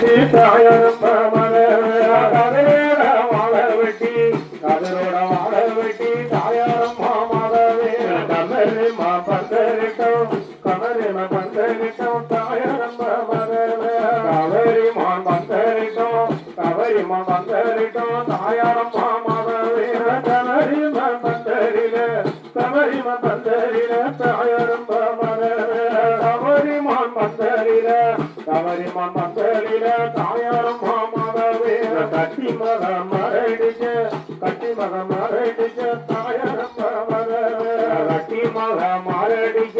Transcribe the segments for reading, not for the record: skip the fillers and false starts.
வெட்டி தாயாரம் கதிரோட வாழ வெட்டி கதிரோட வாழ வெட்டி தாயாரம் மாமாவே கமரிமா பந்தரிட்டம் கமரிமா பந்தரிட்டம் தாயாரம் கவரிமான் பந்தரிட்டம் கவரிமான் பந்தரிட்டம் தாயாரம் மாமாவே கமரிமா பந்தரில கமரிமா பந்தரில தாயாரம் கவரிமான் பந்தரில கவரிமான் பந்தரில தாயாரம் மாமாவே கட்டி மகம் மரடிச்ச கட்டி மகம் மரடிச்ச தாயாரம் கட்டி மகம் மரடிச்ச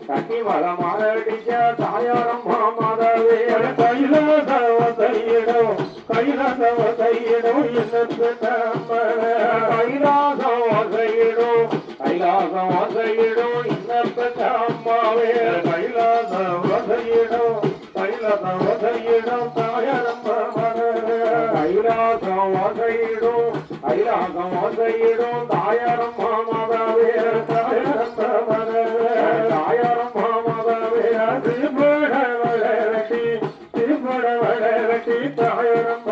கட்டி மகம் மரடிச்ச தாயாரம் மாமாவே கைலாசவதையிடம் கைலாசவதையிடம் என்னத்து கைலாசவதையிடம் கைலாசவதையிடம் இன்னத்து அம்மாவே கைலாசவதையிடம் கைலாசவதையிடம் தாயாரம் கைலாசவதையிடம் கைலாசவதையிடம் தாயாரம் மாமாவே தாயாரம் தாயாரம் மாமாவே திருப்பட வளரட்டி திருப்பட வளரட்டி தாயாரம்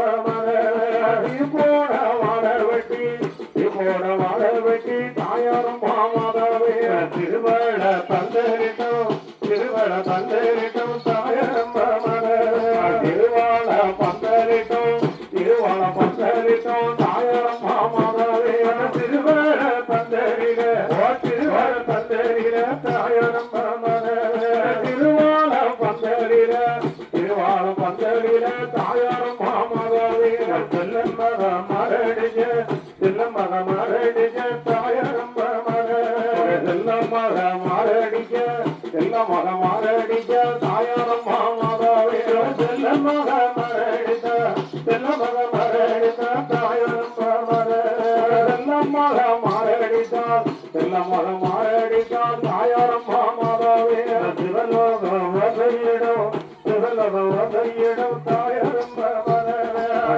திருப்போட வாழவட்டி திருப்போட வாழவட்டி தாயாரம் மாமாவே திருவட பந்தரிட்டம் திருவட பந்தரிட்டம் தாயாரம் திருவாள பந்தரிட்டம் திருவாள பந்தரிட்டம் தாயாரம் மாமாவே திருவட பந்தரில திருவட பந்தரில தாயாரம் திருவாள பந்தரில திருவாள பந்தரில தாயாரம் மாமாவே செல்லம் மக மரடிஜ செல்லம் மக மரடிஜ தாயாரம் செல்லம் மக மரடிஜ செல்லம் மக மரடிஜ தாயாரம் மாமாவே செல்லம் மக மரடிஜ செல்லம் மக மரடிஜ தாயாரம் செல்லம் மக மரடிஜ செல்லம் மக மரடிஜ தாயாரம் மாமாவே சிவலோக வசையிடம் சிவலோக வசையிடம் தாயாரம்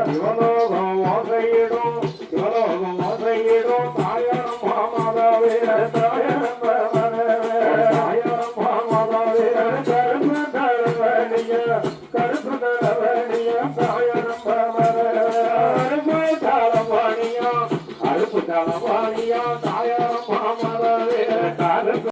சிவலோகம் வசையிடம் சிவலோகம் வசையிடம் தாயாரம் மாமாவே தாயாரம் தாயாரம் மாமாவே கருப்பு தரவணிய கருப்பு தரவ